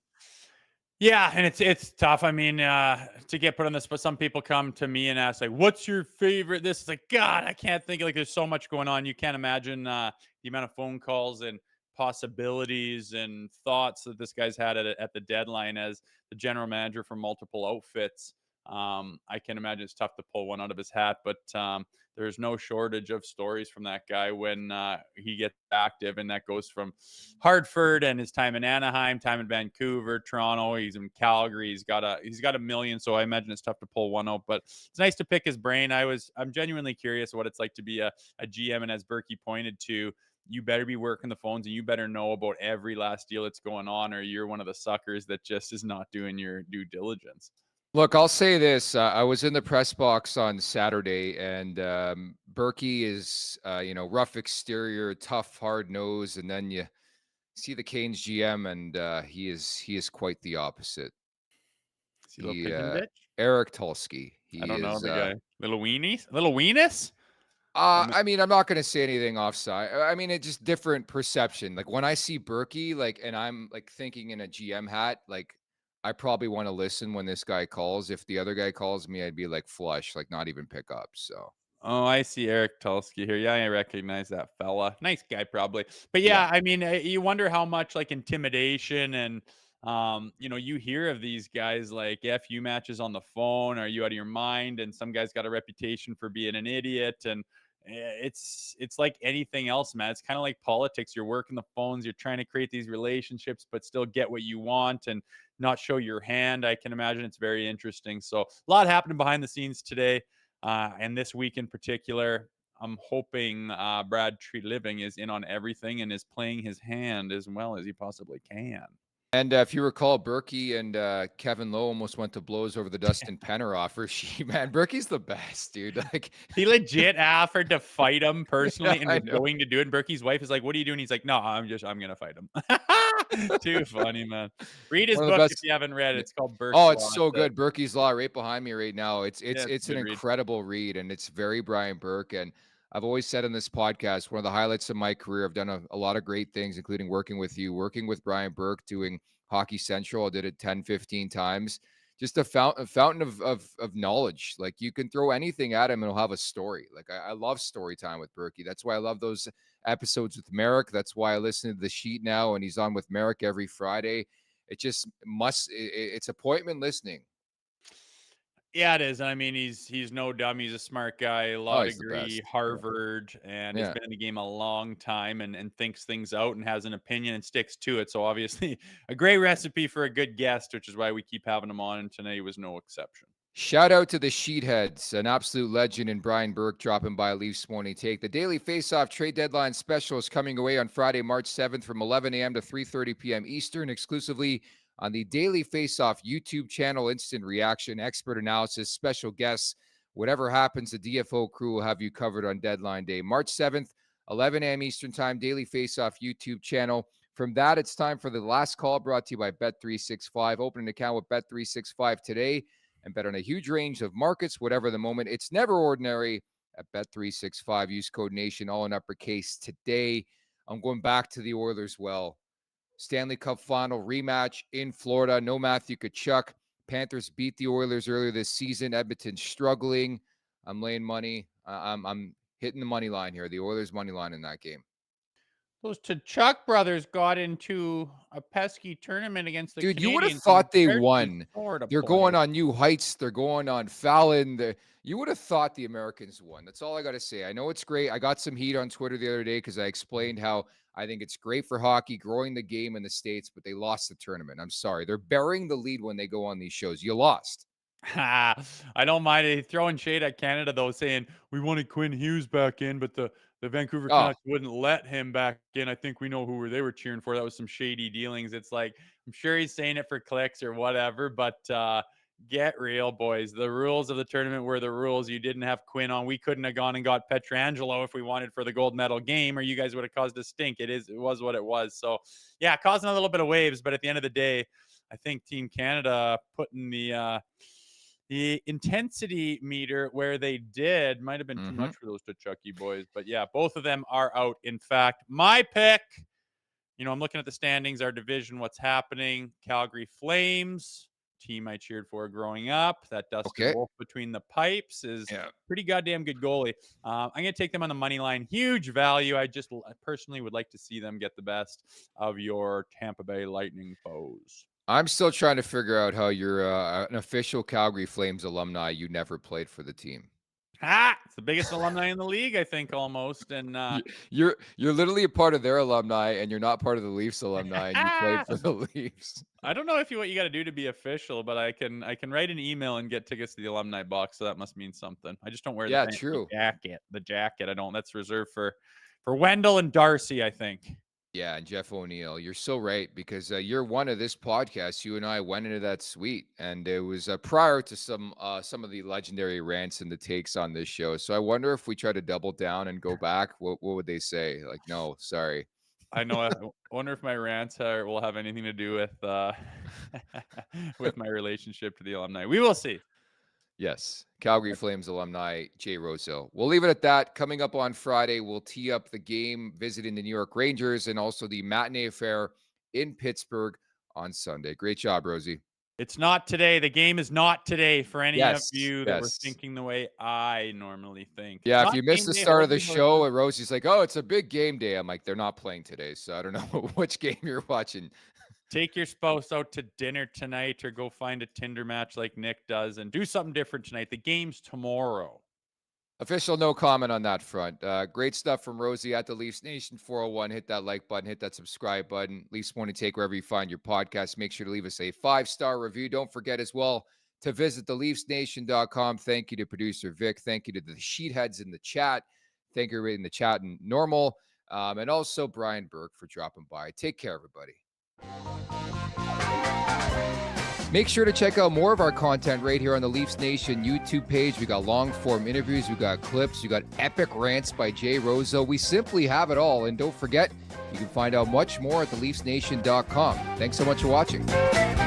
S3: Yeah, and it's tough. I mean, to get put on this, but some people come to me and ask, like, "What's your favorite?" This is like, God, I can't think. Like, there's so much going on. You can't imagine the amount of phone calls and possibilities and thoughts that this guy's had at the deadline as the general manager for multiple outfits. I can imagine it's tough to pull one out of his hat, but there's no shortage of stories from that guy when he gets active, and that goes from Hartford and his time in Anaheim, time in Vancouver, Toronto. He's in Calgary. He's got a million, so I imagine it's tough to pull one out. But it's nice to pick his brain. I'm genuinely curious what it's like to be a GM, and as Berkey pointed to, you better be working the phones and you better know about every last deal that's going on, or you're one of the suckers that just is not doing your due diligence.
S2: Look, I'll say this. I was in the press box on Saturday, and Berkey is, rough exterior, tough, hard nose, and then you see the Canes GM, and he is quite the opposite.
S3: Is he a little pigeon bitch?
S2: Eric Tulsky.
S3: I don't know the guy. Little weenus?
S2: I mean, I'm not going to say anything offside. I mean, it's just different perception. Like when I see Berkey, like, and I'm like thinking in a GM hat, like I probably want to listen when this guy calls. If the other guy calls me, I'd be like flush, like not even pick up. So.
S3: Oh, I see Eric Tulsky here. Yeah, I recognize that fella. Nice guy, probably. But yeah, I mean, you wonder how much like intimidation and you hear of these guys like FU matches on the phone. Are you out of your mind? And some guy's got a reputation for being an idiot, and it's like anything else, man. It's kind of like politics. You're working the phones. You're trying to create these relationships, but still get what you want and not show your hand. I can imagine it's very interesting. So a lot happening behind the scenes today. And this week in particular, I'm hoping Brad Treliving is in on everything and is playing his hand as well as he possibly can.
S2: And if you recall, Berkey and Kevin Lowe almost went to blows over the Dustin Penner offer. Man, Berkey's the best, dude. Like
S3: he legit offered to fight him personally
S2: Yeah,
S3: and was going to do it. And Berkey's wife is like, "What are you doing?" He's like, "No, I'm gonna fight him." Too funny, man. Read his book if you haven't read it. It's called Burke's
S2: Law. It's
S3: Law.
S2: so good. Berkey's Law, right behind me right now. It's an incredible read, and it's very Brian Burke. And I've always said in this podcast, one of the highlights of my career, I've done a lot of great things, including working with you, working with Brian Burke, doing Hockey Central. I did it 10, 15 times. Just a fountain of knowledge. Like you can throw anything at him and he'll have a story. Like I love story time with Berkey. That's why I love those episodes with Merrick. That's why I listen to The Sheet now, and he's on with Merrick every Friday. It just it's appointment listening.
S3: Yeah, it is. And I mean, he's no dumb. He's a smart guy, law degree, Harvard, and has been in the game a long time and thinks things out and has an opinion and sticks to it. So obviously a great recipe for a good guest, which is why we keep having him on. And tonight was no exception.
S2: Shout out to the Sheetheads, an absolute legend in Brian Burke dropping by Leafs Morning Take. The Daily Faceoff Trade Deadline Special is coming away on Friday, March 7th from 11 a.m. to 3:30 p.m. Eastern, exclusively on the Daily Faceoff YouTube channel. Instant reaction, expert analysis, special guests. Whatever happens, the DFO crew will have you covered on deadline day. March 7th, 11 a.m. Eastern Time, Daily Faceoff YouTube channel. From that, it's time for the last call, brought to you by Bet365. Open an account with Bet365 today and bet on a huge range of markets, whatever the moment. It's never ordinary at Bet365. Use code NATION, all in uppercase today. I'm going back to the Oilers. Well, Stanley Cup final rematch in Florida. No Matthew Tkachuk. Panthers beat the Oilers earlier this season. Edmonton's struggling. I'm laying money. I'm hitting the money line here. The Oilers money line in that game.
S3: Those Tkachuk brothers got into a pesky tournament against the
S2: Dude,
S3: Canadiens.
S2: you would have thought they
S3: Barely
S2: won.
S3: scored a
S2: They're
S3: point.
S2: going on new heights. They're going on Fallon. You would have thought the Americans won. That's all I got to say. I know it's great. I got some heat on Twitter the other day because I explained how I think it's great for hockey, growing the game in the States, but they lost the tournament. I'm sorry. They're burying the lead when they go on these shows. You lost.
S3: I don't mind throwing shade at Canada, though, saying we wanted Quinn Hughes back in, but the Vancouver Canucks wouldn't let him back in. I think we know who they were cheering for. That was some shady dealings. It's like, I'm sure he's saying it for clicks or whatever, but get real, boys. The rules of the tournament were the rules. You didn't have Quinn on. We couldn't have gone and got Pietrangelo if we wanted for the gold medal game, or you guys would have caused a stink. It was what it was. So, yeah, causing a little bit of waves, but at the end of the day, I think Team Canada putting the intensity meter where they did might have been too much for those Tkachuk boys. But yeah, both of them are out. In fact, my pick, I'm looking at the standings, our division, what's happening. Calgary Flames, team I cheered for growing up. That Dustin Wolf between the pipes is pretty goddamn good goalie. I'm going to take them on the money line. Huge value. I personally would like to see them get the best of your Tampa Bay Lightning foes.
S2: I'm still trying to figure out how you're an official Calgary Flames alumni. You never played for the team.
S3: It's the biggest alumni in the league, I think, almost. And
S2: you're literally a part of their alumni, and you're not part of the Leafs alumni, and you played for the Leafs.
S3: I don't know what you got to do to be official, but I can write an email and get tickets to the alumni box, so that must mean something. I just don't wear the jacket. The jacket, I don't. That's reserved for Wendell and Darcy, I think.
S2: Yeah, and Jeff O'Neill, you're so right, because you're one of this podcast. You and I went into that suite, and it was prior to some of the legendary rants and the takes on this show. So I wonder if we try to double down and go back, what would they say? Like, no, sorry.
S3: I know. I wonder if my rants will have anything to do with with my relationship to the alumni. We will see.
S2: Yes, Calgary Flames alumni, Jay Rosehill. We'll leave it at that. Coming up on Friday, we'll tee up the game visiting the New York Rangers and also the matinee affair in Pittsburgh on Sunday. Great job, Rosie.
S3: It's not today. The game is not today for any of you that were thinking the way I normally think.
S2: Yeah, if you missed the start of the show and Rosie's like, oh, it's a big game day. I'm like, they're not playing today, so I don't know which game you're watching.
S3: Take your spouse out to dinner tonight or go find a Tinder match like Nick does and do something different tonight. The game's tomorrow.
S2: Official no comment on that front. Great stuff from Rosie at the Leafs Nation 401. Hit that like button, hit that subscribe button. Leafs Morning Take wherever you find your podcast. Make sure to leave us a 5-star review. Don't forget as well to visit theleafsnation.com. Thank you to producer Vic. Thank you to the Sheetheads in the chat. Thank you everybody in the chat and normal. And also Brian Burke for dropping by. Take care, everybody. Make sure to check out more of our content right here on the Leafs Nation YouTube page. We got long form interviews, we got clips, we got epic rants by Jay Rosehill. We simply have it all. And don't forget, you can find out much more at theleafsnation.com. Thanks so much for watching.